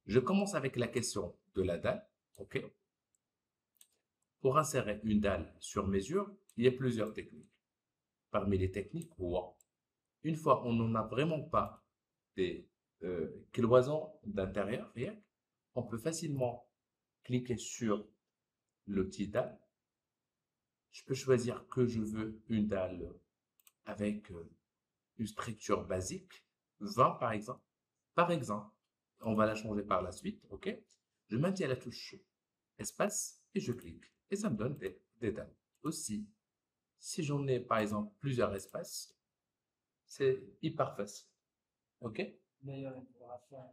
Je commence avec la question de la dalle, ok? Pour insérer une dalle sur mesure, il y a plusieurs techniques. Parmi les techniques, une fois on n'en a vraiment pas des cloisons d'intérieur, rien, on peut facilement cliquer sur le petit dalle. Je peux choisir que je veux une dalle avec une structure basique, 20 par exemple. Par exemple, on va la changer par la suite, ok? Je maintiens la touche espace et je clique. Et ça me donne des dalles. Aussi, si j'en ai par exemple plusieurs espaces, c'est hyper facile, ok? Meilleure information.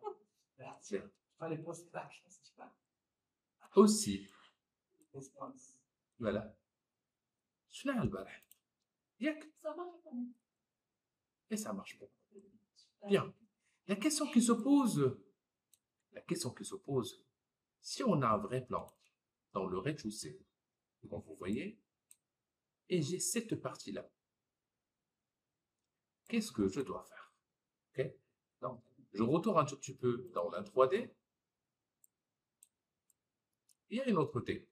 Merci. Bien. Fallait poser la question. Aussi, Espace. voilà. شنو البارح ياك et ça marche pas. Bien. La question qui se pose, la question qui se pose, si on a un vrai plan dans le rez-de-chaussée, comme vous voyez, et j'ai cette partie-là, qu'est-ce que je dois faire? Ok? Donc, je retourne un tout petit peu dans la 3D. Il y a une autre technique.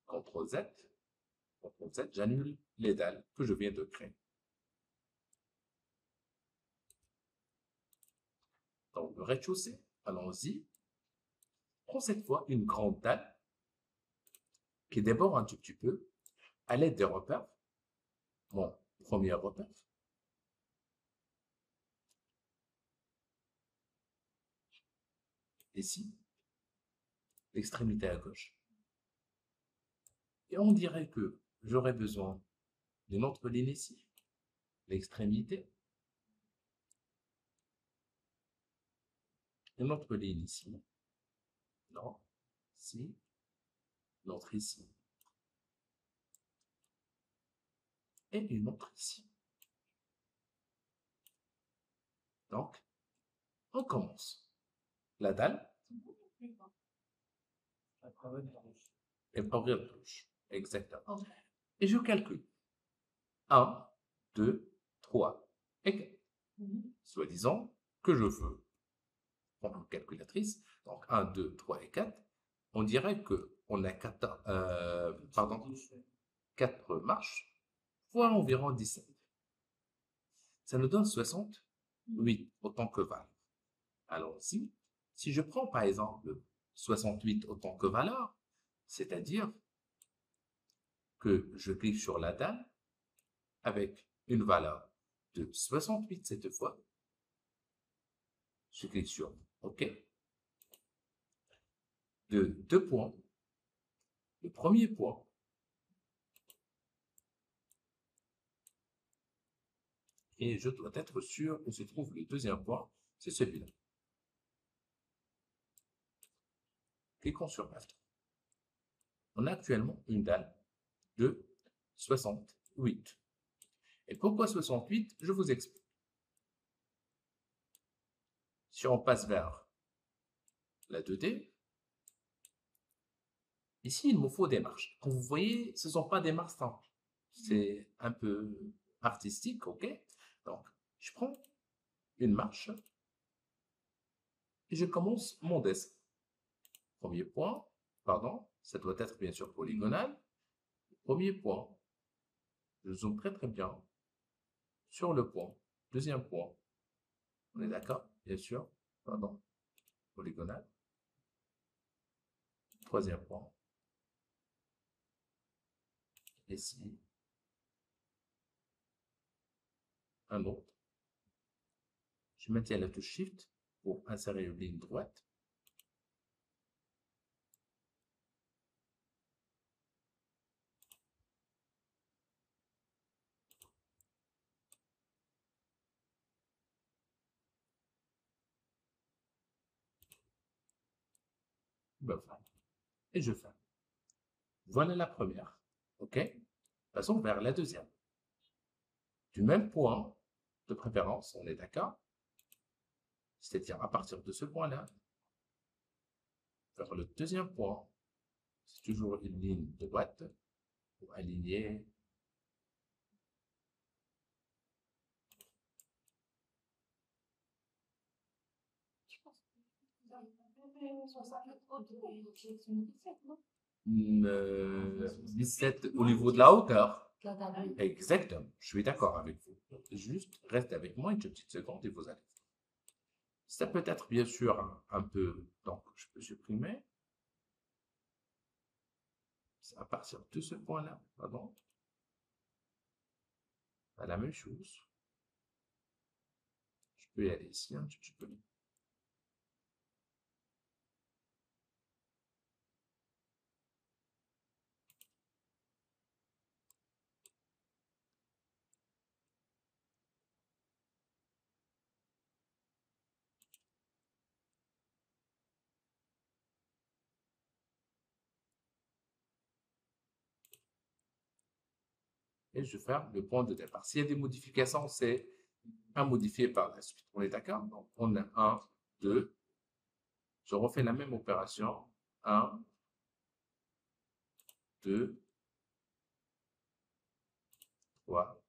CTRL Z, CTRL Z, j'annule les dalles que je viens de créer. Donc, le rez-de-chaussée, allons-y. Prends cette fois une grande dalle qui déborde un tout petit peu à l'aide des repères. Mon premier repère. Ici, l'extrémité à gauche. Et on dirait que j'aurais besoin d'une autre ligne ici, l'extrémité, une autre ligne ici, non, ici, l'autre ici, et une autre ici. Donc, on commence. La dalle, et ouvrir la touche. Exactement. Et je calcule. 1, 2, 3 et 4. Soi-disant que je veux prendre une calculatrice. Donc 1, 2, 3 et 4. On dirait que on a 4, 4 marches fois environ 17. Ça nous donne 68 autant que valeur. Alors si je prends par exemple 68 autant que valeur, c'est-à-dire que je clique sur la dalle avec une valeur de 68 cette fois, je clique sur OK, de 2 points. Le premier point, et je dois être sûr où se trouve le deuxième point, c'est celui-là. Cliquons sur Master. On a actuellement une dalle de 68. Et pourquoi 68? Je vous explique. Si on passe vers la 2D, ici, il me faut des marches. Comme vous voyez, ce ne sont pas des marches simples. C'est un peu artistique, ok? Donc, je prends une marche et je commence mon dessin. Premier point, pardon, ça doit être bien sûr polygonal. Premier point, je zoome très très bien sur le point. Deuxième point, on est d'accord, bien sûr, pardon, polygonal. Troisième point, ici, un autre. Je maintiens la touche Shift pour insérer une ligne droite. Et je fais. Voilà la première. OK? Passons vers la deuxième. Du même point, de préférence, on est d'accord? C'est-à-dire à partir de ce point-là, vers le deuxième point, c'est toujours une ligne droite pour aligner. 17 au niveau de la hauteur. Exactement. Je suis d'accord avec vous. Juste, reste avec moi une petite seconde et vous allez. Ça peut être bien sûr un peu, donc je peux supprimer. C'est à partir de ce point-là, pardon. À la même chose. Je peux y aller ici un petit peu. Et je ferme le point de départ. S'il y a des modifications, c'est à modifier par la suite. On est d'accord? Donc, on a 1, 2. Je refais la même opération. 1, 2, 3.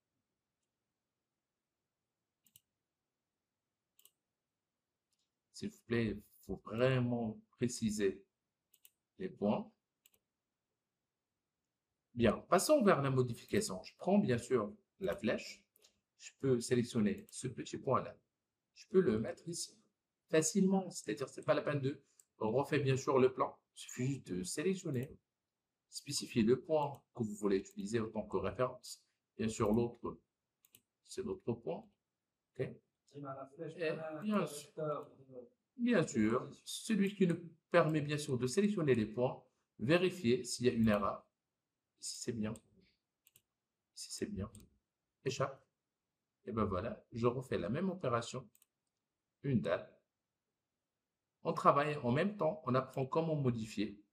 S'il vous plaît, il faut vraiment préciser les points. Bien, passons vers la modification. Je prends bien sûr la flèche. Je peux sélectionner ce petit point-là. Je peux le mettre ici facilement. C'est-à-dire, ce n'est pas la peine de refaire bien sûr le plan. Il suffit juste de sélectionner, spécifier le point que vous voulez utiliser en tant que référence. Bien sûr, l'autre, c'est l'autre point. OK? Et bien sûr, celui qui nous permet bien sûr de sélectionner les points, vérifier s'il y a une erreur. Ici, c'est bien. Ici, c'est bien. Échappe. Et ben voilà, je refais la même opération. Une dalle. On travaille en même temps, on apprend comment modifier.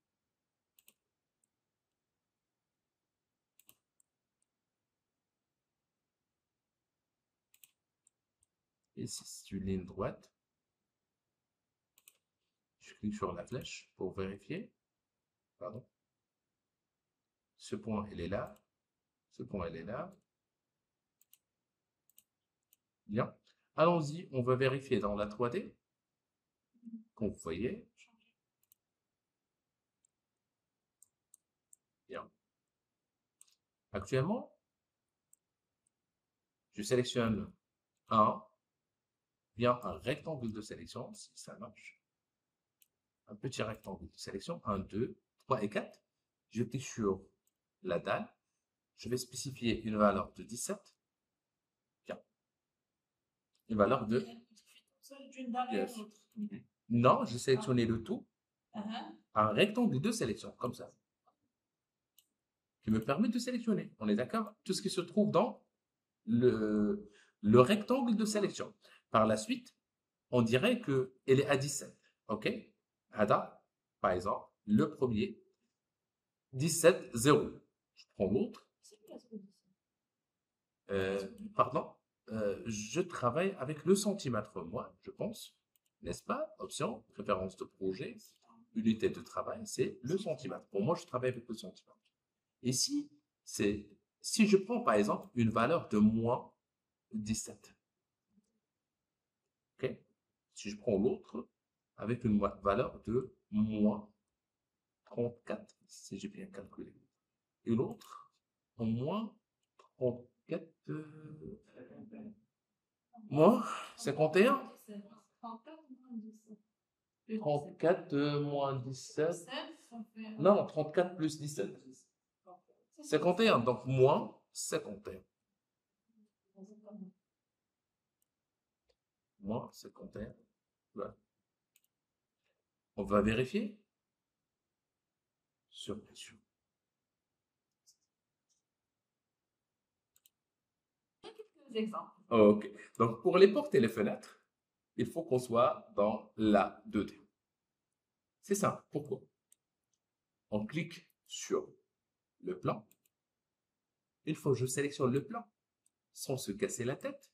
Ici, c'est une ligne droite. Je clique sur la flèche pour vérifier. Pardon. Ce point, il est là. Ce point, il est là. Bien. Allons-y, on va vérifier dans la 3D. Comme vous voyez. Bien. Actuellement, je sélectionne bien un rectangle de sélection, si ça marche. Un petit rectangle de sélection, 1, 2, 3 et 4. Je clique sur la dalle. Je vais spécifier une valeur de 17. Bien. Une valeur de... Yes. Non, je sélectionnais le tout. Un rectangle de sélection, comme ça. Qui me permet de sélectionner. On est d'accord? Tout ce qui se trouve dans le rectangle de sélection. Par la suite, on dirait qu'elle est à 17. OK? Ada, par exemple, le premier, 17, 0. Je prends l'autre. Pardon? Je travaille avec le centimètre, moi, je pense. N'est-ce pas? Option, référence de projet, unité de travail, c'est le centimètre. Pour moi, je travaille avec le centimètre. Ici, si je prends par exemple une valeur de moins 17. OK? Si je prends l'autre avec une valeur de moins 34, si j'ai bien calculé. Et l'autre en moins 34, moins 51. 34 moins 17. Non, 34 plus 17. 51, donc moins 51. Moins 51. Voilà. On va vérifier. Sur pression. Exemples. OK. Donc, pour les portes et les fenêtres, il faut qu'on soit dans la 2D. C'est ça. Pourquoi? On clique sur le plan. Il faut que je sélectionne le plan sans se casser la tête.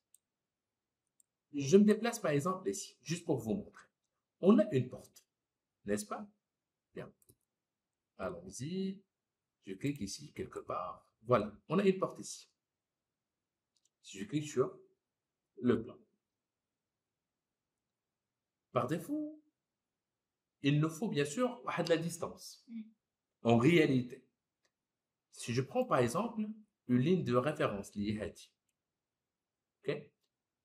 Je me déplace par exemple ici, juste pour vous montrer. On a une porte, n'est-ce pas? Bien. Allons-y. Je clique ici quelque part. Voilà, on a une porte ici. Si je clique sur le plan. Par défaut, il nous faut bien sûr de la distance. En réalité, si je prends par exemple une ligne de référence liée à T, ok?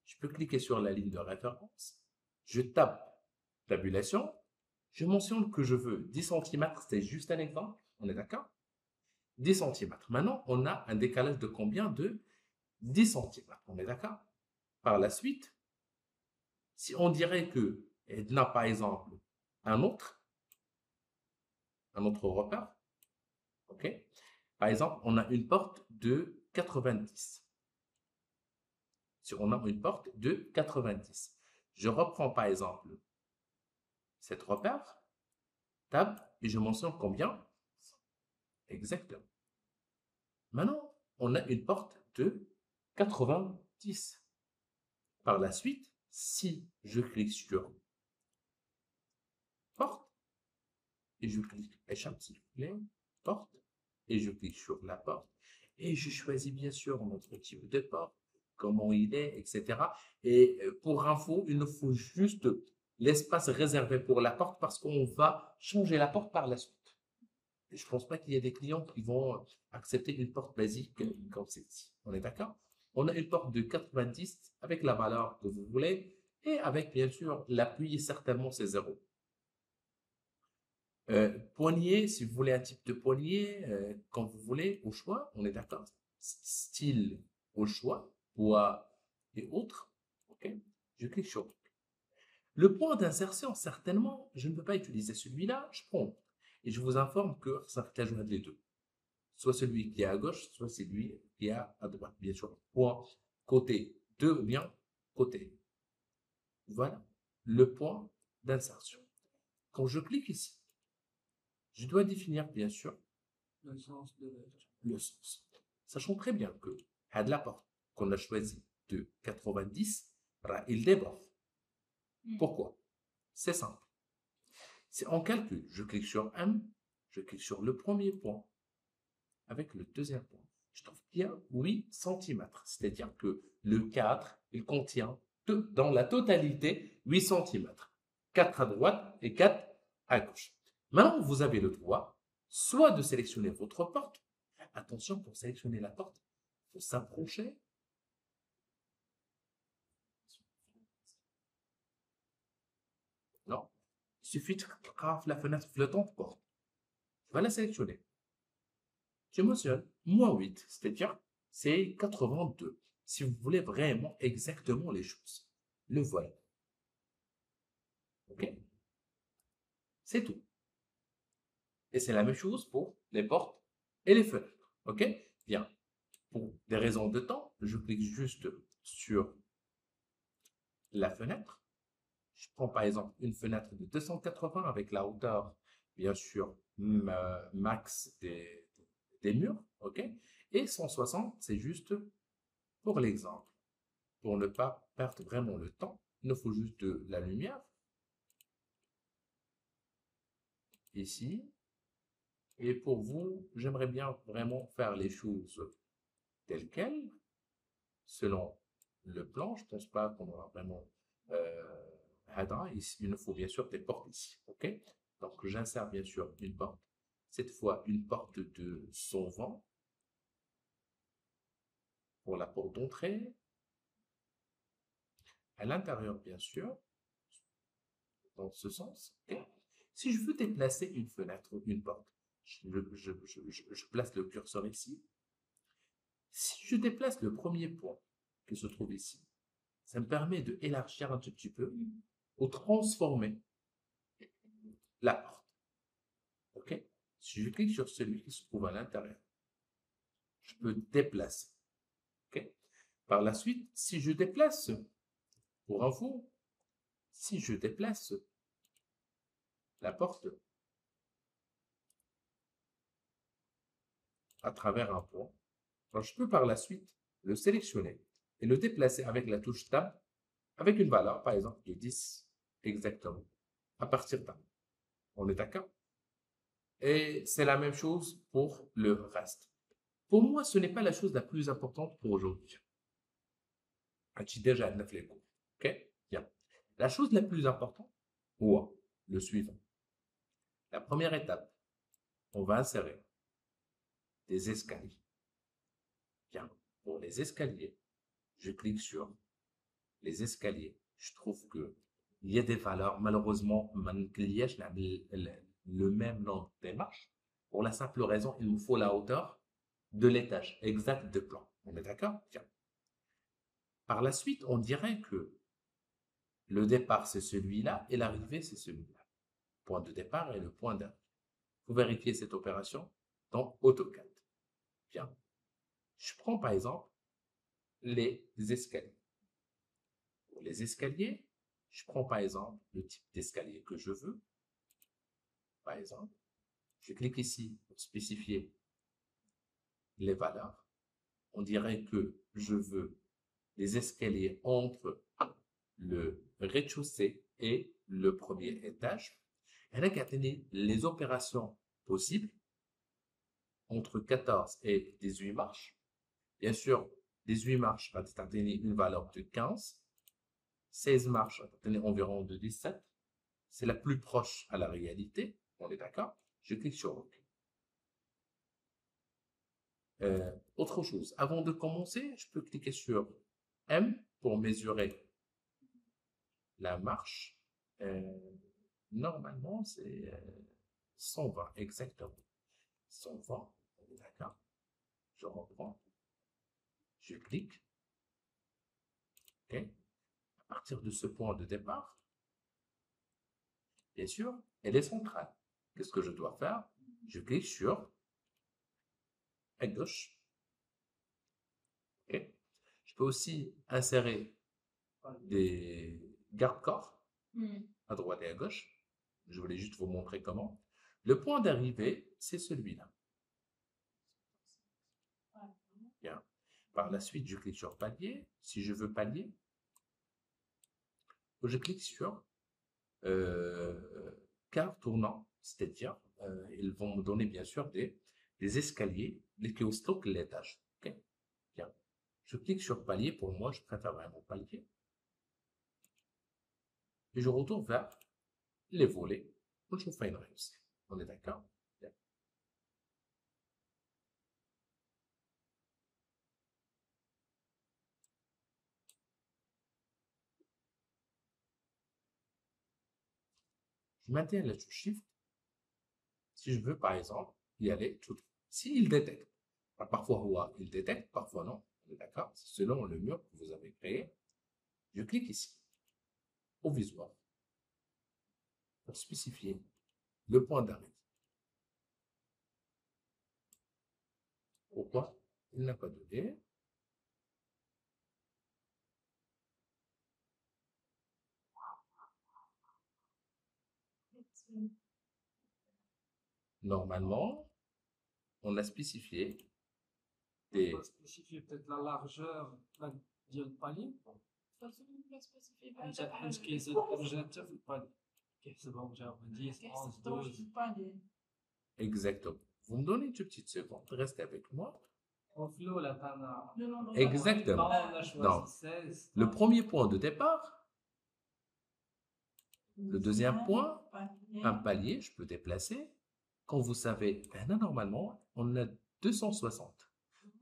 Je peux cliquer sur la ligne de référence, je tape tabulation, je mentionne que je veux 10 cm, c'est juste un exemple, on est d'accord? 10 cm. Maintenant, on a un décalage de combien? De 10 cm, on est d'accord? Par la suite, si on dirait que, et là, par exemple, un autre repère, ok? Par exemple, on a une porte de 90. Si on a une porte de 90, je reprends par exemple cette repère, tab, et je mentionne combien? Exactement. Maintenant, on a une porte de 90. Par la suite, si je clique sur porte, et je clique échappe s'il vous plaît, porte, et je clique sur la porte, et je choisis bien sûr notre type de porte, comment il est, etc. Et pour info, il nous faut juste l'espace réservé pour la porte parce qu'on va changer la porte par la suite. Je ne pense pas qu'il y ait des clients qui vont accepter une porte basique comme celle-ci. On est d'accord? On a une porte de 90 avec la valeur que vous voulez et avec bien sûr l'appui, certainement c'est 0. Poignée, si vous voulez un type de poignée, quand vous voulez, au choix, on est d'accord. Style au choix, poids et autres. Ok, je clique sur le point d'insertion. Certainement, je ne peux pas utiliser celui-là. Je prends et je vous informe que ça fait joindre les deux. Soit celui qui est à gauche, soit celui qui est à droite. Bien sûr, point côté 2 ou bien côté. Voilà le point d'insertion. Quand je clique ici, je dois définir bien sûr Le sens de l'œuvre. le sens. Sachant très bien que à la porte qu'on a choisi de 90, il déborde. Pourquoi? C'est simple. C'est en calcul. Je clique sur M, je clique sur le premier point avec le deuxième point. Je trouve qu'il y a 8 cm. C'est-à-dire que le 4, il contient dans la totalité 8 cm. 4 à droite et 4 à gauche. Maintenant, vous avez le droit soit de sélectionner votre porte. Attention, pour sélectionner la porte, il faut s'approcher. Non, il suffit de cliquer la fenêtre flottante porte. Je vais la sélectionner. Je mentionne moins 8, c'est-à-dire c'est 82. Si vous voulez vraiment exactement les choses. Le voilà. OK? C'est tout. Et c'est la même chose pour les portes et les fenêtres. OK? Bien. Pour des raisons de temps, je clique juste sur la fenêtre. Je prends par exemple une fenêtre de 280 avec la hauteur, bien sûr, max des murs. OK? Et 160, c'est juste pour l'exemple. Pour ne pas perdre vraiment le temps, il nous faut juste de la lumière. Ici. Et pour vous, j'aimerais bien vraiment faire les choses telles quelles, selon le plan. Je ne pense pas qu'on aura vraiment il nous faut bien sûr des portes ici. OK? Donc, j'insère bien sûr une porte. Cette fois, une porte de 120 pour la porte d'entrée. À l'intérieur, bien sûr, dans ce sens. OK? Si je veux déplacer une fenêtre ou une porte, je place le curseur ici. Si je déplace le premier point qui se trouve ici, ça me permet de élargir un tout petit peu ou transformer la porte. OK? Si je clique sur celui qui se trouve à l'intérieur, je peux déplacer. OK? Par la suite, si je déplace, pour info, si je déplace la porte à travers un point, alors je peux par la suite le sélectionner et le déplacer avec la touche Tab avec une valeur, par exemple, de 10 exactement, à partir d'un. On est d'accord? Et c'est la même chose pour le reste. Pour moi, ce n'est pas la chose la plus importante pour aujourd'hui. OK? Bien. La chose la plus importante, ou le suivant. La première étape, on va insérer des escaliers. Bien, pour les escaliers, je clique sur les escaliers. Je trouve que il y a des valeurs, malheureusement, le même nombre de marches. Pour la simple raison, il me faut la hauteur de l'étage exact de plan. On est d'accord? Bien. Par la suite, on dirait que le départ, c'est celui-là et l'arrivée, c'est celui-là. Point de départ et le point d'arrivée. Vous vérifiez cette opération dans AutoCAD. Bien. Je prends par exemple les escaliers. Pour les escaliers, je prends par exemple le type d'escalier que je veux. Par exemple, je clique ici pour spécifier les valeurs. On dirait que je veux les escaliers entre le rez-de-chaussée et le premier étage. Et là, les opérations possibles entre 14 et 18 marches. Bien sûr, 18 marches va atteindre une valeur de 15. 16 marches va atteindre environ de 17. C'est la plus proche à la réalité. On est d'accord? Je clique sur OK. Autre chose, avant de commencer, je peux cliquer sur M pour mesurer la marche. Normalement, c'est 120, exactement. 120, on est d'accord. Je reprends. Je clique. OK. À partir de ce point de départ, bien sûr, elle est centrale. Qu'est-ce que je dois faire? Je clique sur à gauche. OK. Je peux aussi insérer des garde-corps à droite et à gauche. Je voulais juste vous montrer comment. Le point d'arrivée, c'est celui-là. Bien. Par la suite, je clique sur palier. Si je veux palier, je clique sur quart tournant, c'est-à-dire ils vont me donner bien sûr des escaliers, qui au stock l'étage. Okay. Bien. Je clique sur palier. Pour moi, je préfère vraiment palier. Et je retourne vers les volets. Je fais une réussite. On est d'accord? Bien. Je maintiens la touche Shift. Si je veux, par exemple, y aller tout. S'il détecte, parfois il détecte, parfois non. On est d'accord? C'est selon le mur que vous avez créé. Je clique ici, au visuel, pour spécifier le point d'arrivée. Pourquoi? Il n'a pas donné. Normalement, on a spécifié des... On va spécifier peut-être la largeur du palier. مش كيزيد درجات في البالي كيحسبها مجاوبة 10 11 12 Exactement. Vous me donnez une petite seconde, restez avec moi. Exactement. Exactement. Donc, le premier point de départ, le deuxième point, un palier, je peux déplacer. Quand vous savez, là, normalement, on a 260.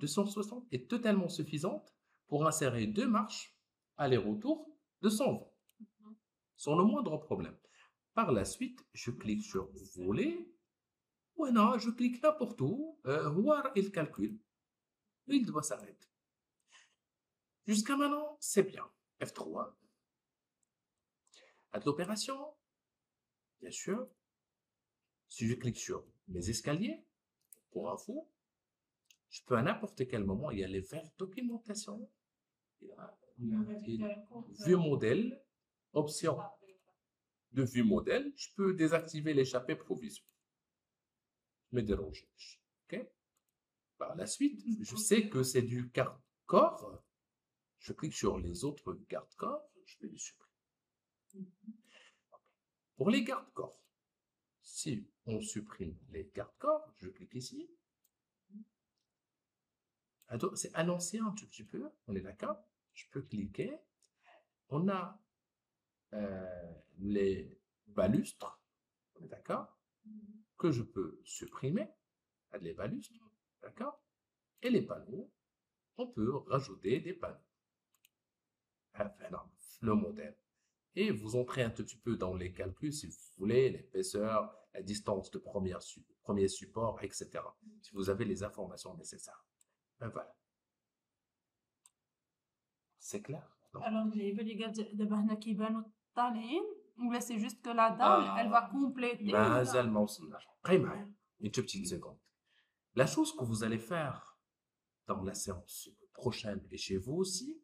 260 est totalement suffisante pour insérer deux marches aller-retour de 120, sans le moindre problème. Par la suite, je clique sur voler. Ouais, non, je clique n'importe où. Voir il calcule. Il doit s'arrêter. Jusqu'à maintenant, c'est bien. F3. À l'opération, bien sûr. Si je clique sur mes escaliers, pour info, je peux à n'importe quel moment y aller vers documentation. Vue modèle, option de vue modèle, je peux désactiver l'échappée provisoire. Me dérange. OK? Par la suite, je sais que c'est du garde-corps. Je clique sur les autres garde-corps, je vais les supprimer. Pour les garde-corps, si on supprime les garde-corps, je clique ici. C'est annoncé un tout petit peu, on est d'accord? Je peux cliquer. On a les balustres, on est d'accord, que je peux supprimer, les balustres, d'accord, et les panneaux, on peut rajouter des panneaux. Enfin, non, le modèle. Et vous entrez un tout petit peu dans les calculs, si vous voulez, l'épaisseur, la distance de premier support, etc. Si vous avez les informations nécessaires. Ben voilà. C'est clair? Non. Alors, les gars, d'abord, هنا كيبانوا طالعين ولا c'est juste que la dalle, elle va compléter. مازال ما وصلناش. بقي معايا. Une petite seconde. La chose que vous allez faire dans la séance prochaine et chez vous aussi,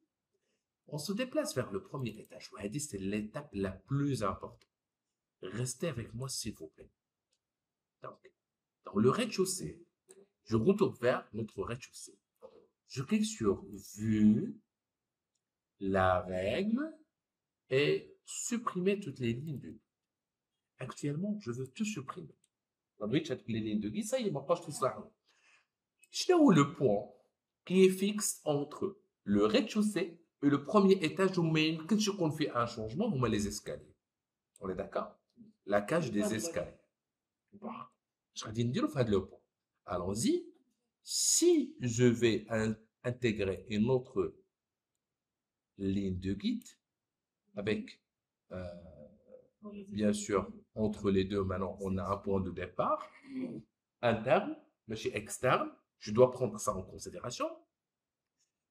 on se déplace vers le premier étage. وهذه c'est l'étape la plus importante. Restez avec moi s'il vous plaît. Donc, dans le rez-de-chaussée, je retourne vers notre rez-de-chaussée. Je clique sur Vue, la règle et supprimer toutes les lignes de guide. Actuellement, je veux tout supprimer. Les lignes de guide, ça y est, ma page tout ça. Je où le point qui est fixe entre le rez-de-chaussée et le premier étage où on fait un changement, on met les escaliers. On est d'accord? La cage des escaliers. Je vais dire le point. Allons-y. Si je vais intégrer une autre ligne de guide avec, bien sûr, entre les deux, maintenant, on a un point de départ interne, mais chez externe. Je dois prendre ça en considération.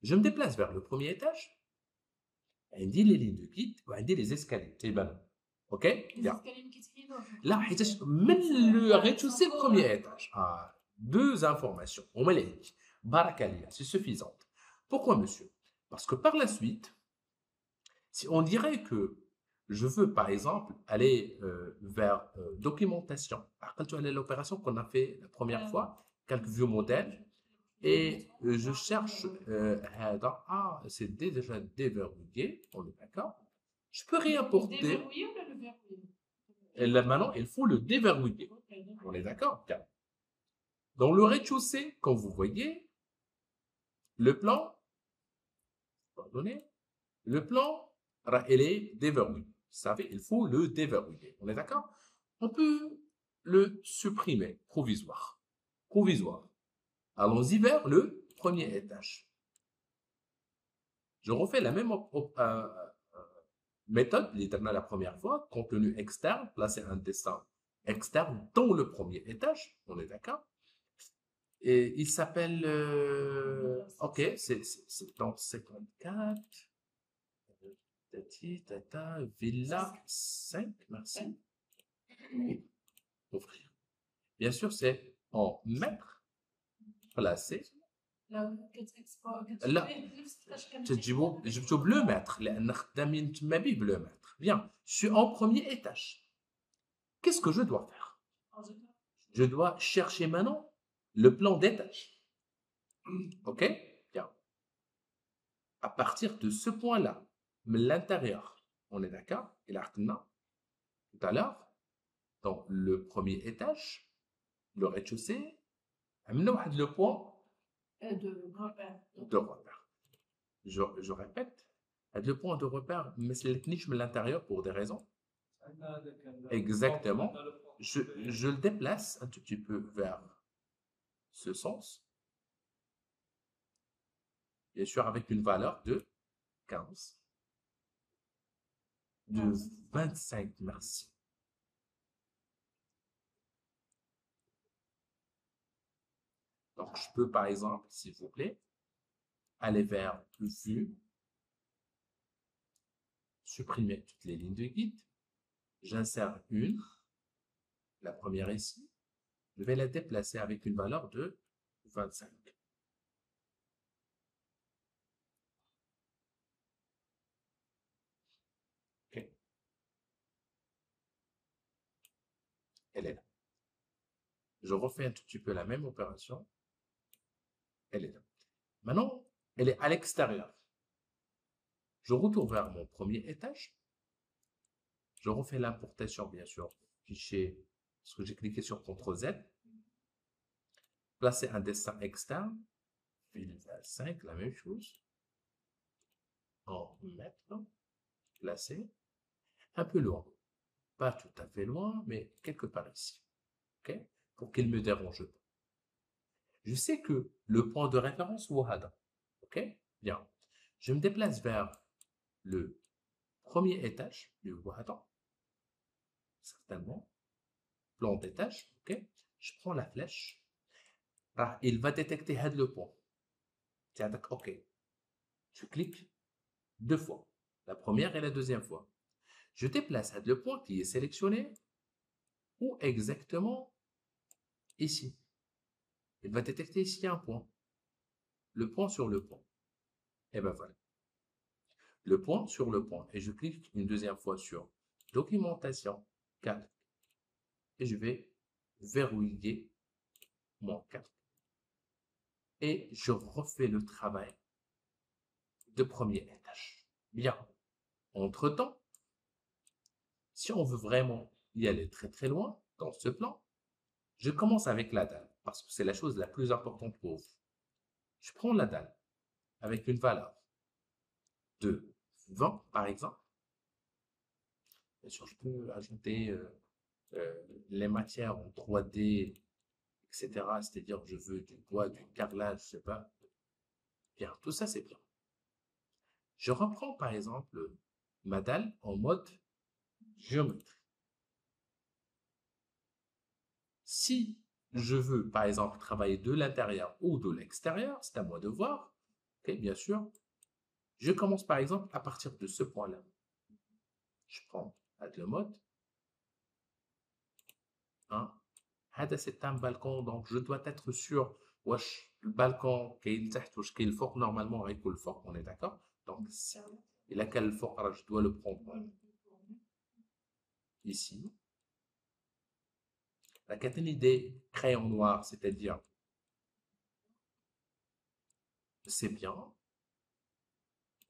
Je me déplace vers le premier étage. On dit les lignes de guide, on dit les escaliers. C'est bon. OK? Bien. Là, le rez-de-chaussée, premier étage. Ah, deux informations. On me les dit. Barakalia, c'est suffisant. Pourquoi, monsieur? Parce que par la suite, si on dirait que je veux, par exemple, aller vers documentation, l'opération qu'on a fait la première fois, quelques vieux modèles, et je cherche, c'est déjà déverrouillé, on est d'accord? Je peux réimporter. Déverrouiller ou le verrouiller? Et là, maintenant, il faut le déverrouiller. On est d'accord? Dans le rez-de-chaussée, quand vous voyez, le plan, pardonnez, le plan, il est déverrouillé. Vous savez, il faut le déverrouiller. On est d'accord? On peut le supprimer, provisoire. Provisoire. Allons-y vers le premier étage. Je refais la même méthode, littéralement la première fois, contenu externe, placer un dessin externe dans le premier étage. On est d'accord? Et il s'appelle, ok, c'est dans 54. Tata, Villa 5, merci. Ouvrir. Bien sûr, c'est en mètres placé. لا تجيبوا جبتوا bleu mètre لان خدامين تما به bleu mètre. Bien, je suis en premier étage. Qu'est-ce que je dois faire? Je dois chercher maintenant le plan d'étage. OK? Bien. À partir de ce point-là, l'intérieur, on est d'accord? Il a tout à l'heure, dans le premier étage, le rez-de-chaussée, le point de repère. De repère. Je répète, le point de repère, mais c'est le niche de l'intérieur pour des raisons. Exactement. Je le déplace un tout petit peu vers ce sens. Bien sûr, avec une valeur de 15. De 25, merci. Donc, je peux, par exemple, s'il vous plaît, aller vers Vue, supprimer toutes les lignes de guide. J'insère une, la première ici. Je vais la déplacer avec une valeur de 25. OK. Elle est là. Je refais un tout petit peu la même opération. Elle est là. Maintenant, elle est à l'extérieur. Je retourne vers mon premier étage. Je refais l'importation, bien sûr, fichier, parce que j'ai cliqué sur CTRL Z. Placer un dessin externe. Fil 5, la même chose. En mètre. Placer. Un peu loin. pas tout à fait loin, mais quelque part ici. OK? Pour qu'il me dérange pas. Je sais que le point de référence est Wahada. OK? Bien. Je me déplace vers le premier étage du Wahada. Certainement. Plan d'étage. OK? Je prends la flèche. Ah, il va détecter le point. Tiens, OK. Je clique 2 fois. La première et la deuxième fois. Je déplace le point qui est sélectionné ou exactement ici. Il va détecter ici un point. Le point sur le point. Et ben voilà. Le point sur le point. Et je clique une deuxième fois sur documentation 4. Et je vais verrouiller mon 4. Et je refais le travail de premier étage. Bien. Entre-temps, si on veut vraiment y aller très très loin dans ce plan, je commence avec la dalle parce que c'est la chose la plus importante pour vous. Je prends la dalle avec une valeur de 20 par exemple. Bien sûr, je peux ajouter les matières en 3D, etc. C'est-à-dire je veux du bois, du carrelage, je sais pas. Bien, tout ça c'est bien. Je reprends par exemple ma dalle en mode géométrie. Si je veux, par exemple, travailler de l'intérieur ou de l'extérieur, c'est à moi de voir. Ok, bien sûr. Je commence, par exemple, à partir de ce point-là. Je prends le mode. Hein. C'est un balcon, donc je dois être sûr. Wesh, le balcon, qu'il est fort, normalement, il le fort, on est d'accord? Donc, il a quel fort, alors je dois le prendre ici. La quatrième idée, crayon noir, c'est-à-dire, c'est bien.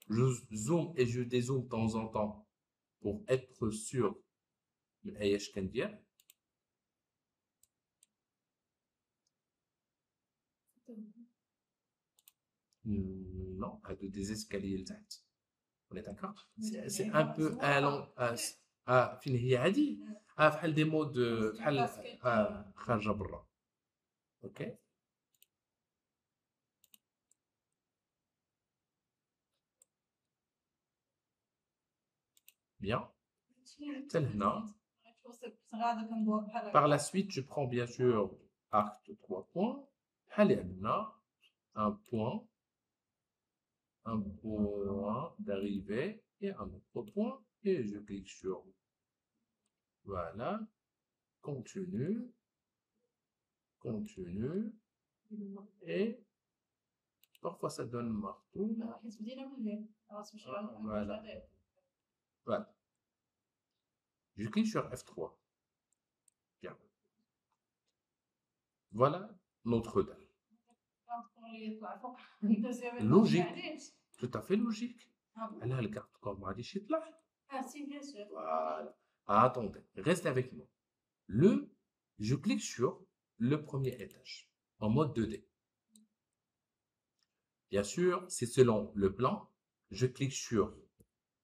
Je zoome et je dézoome de temps en temps pour être sûr de ايش كندير. Non, des escaliers لتحت. On est d'accord? C'est un peu allant فين هي عادي بحال دي مود بحال خارجه برا. OK. Bien. Par la suite, je prends bien sûr arc de 3 points. Allez, un point d'arrivée et un autre point. Et je clique sur voilà. Continue. Continue. Et parfois ça donne marteau. Voilà. Voilà. Je clique sur F3. Bien. Voilà notre dalle. Logique. Tout à fait logique. Elle a le carte comme on a dit shit là. Voilà. Attendez, restez avec moi. Je clique sur le premier étage en mode 2D. Bien sûr, c'est selon le plan. Je clique sur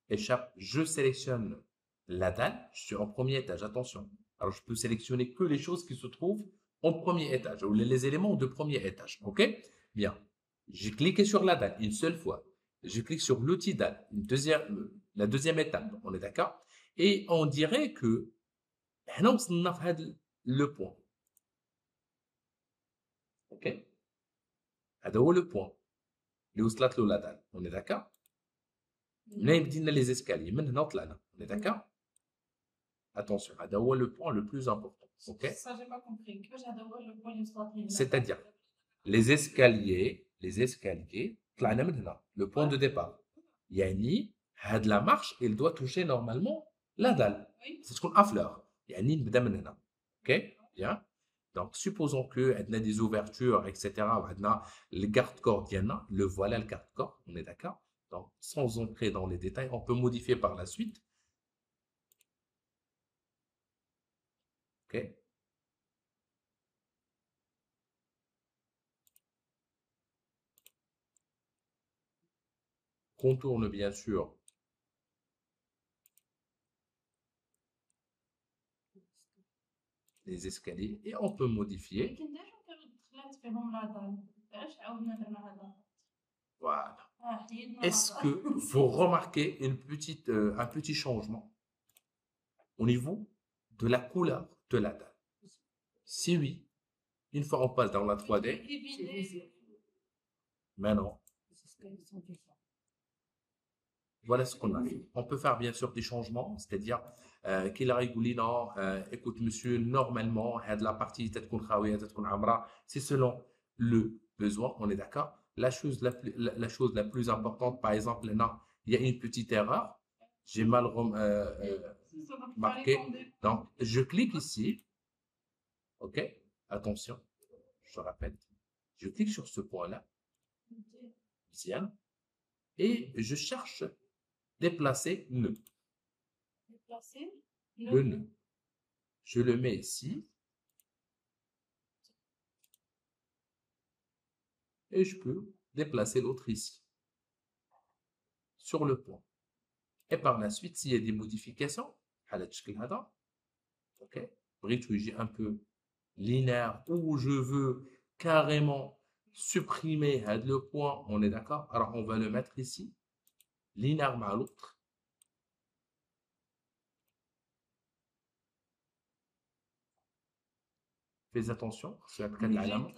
échappe, je sélectionne la dalle. Je suis en premier étage, attention. Alors, je peux sélectionner que les choses qui se trouvent en premier étage, ou les éléments de premier étage. OK? Bien. J'ai cliqué sur la dalle une seule fois. Je clique sur l'outil dalle, la deuxième étape. On est d'accord? Et on dirait que le point. OK? C'est le point. La dalle. On est d'accord? Là, il me dit les escaliers. Maintenant, là, on est d'accord? Attention, c'est le point le plus important. OK? Ça, j'ai pas compris. C'est-à-dire, les escaliers, le point de départ. Yani, la marche, il doit toucher normalement la dalle. C'est ce qu'on a fleur. Yani, OK? Bien. Donc, supposons que on a des ouvertures, etc. On a le garde-corps, le voilà le garde-corps. On est d'accord? Donc, sans entrer dans les détails, on peut modifier par la suite. OK? Contourne bien sûr les escaliers et on peut modifier. لكن ديجا كانوا دخلات فيهم لا دال علاش عاودنا درنا هذا Voilà. حيدنا Est-ce que vous remarquez un petit changement au niveau de la couleur de la dalle? Si oui, une fois on passe dans la 3D, maintenant, voilà ce qu'on a fait. On peut faire bien sûr des changements, c'est-à-dire qu'il a rigolé, non, écoute monsieur, normalement, la partie c'est selon le besoin, on est d'accord. La chose la plus importante, par exemple, là, il y a une petite erreur, j'ai mal marqué, donc je clique ici, ok, attention, je répète, je clique sur ce point-là, bien, et je cherche déplacer nœud. Déplacer Le nœud. Je le mets ici. Et je peux déplacer l'autre ici. Sur le point. Et par la suite, s'il y a des modifications, ok, j'ai un peu linéaire où je veux carrément supprimer le point, on est d'accord? Alors on va le mettre ici. Linéaire مع l'autre. Fais attention, c'est un cas de l'alame.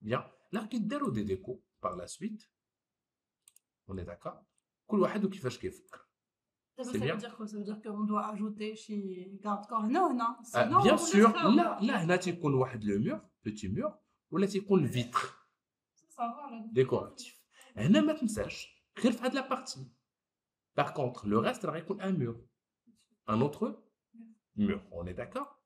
Bien. Là, qui déroule des décos par la suite. On est d'accord? كل واحد وكيفاش كيفكر. Ça veut dire quoi? Ça veut dire qu'on doit ajouter chez garde-corps هنا sinon bien sûr, là هنا تيكون واحد le mur, petit mur, ولا تيكون le vitre décoratif. هنا ما تنساش غير في هاد la partie. Par contre, le reste راه يكون un mur. Un autre mur, on est d'accord?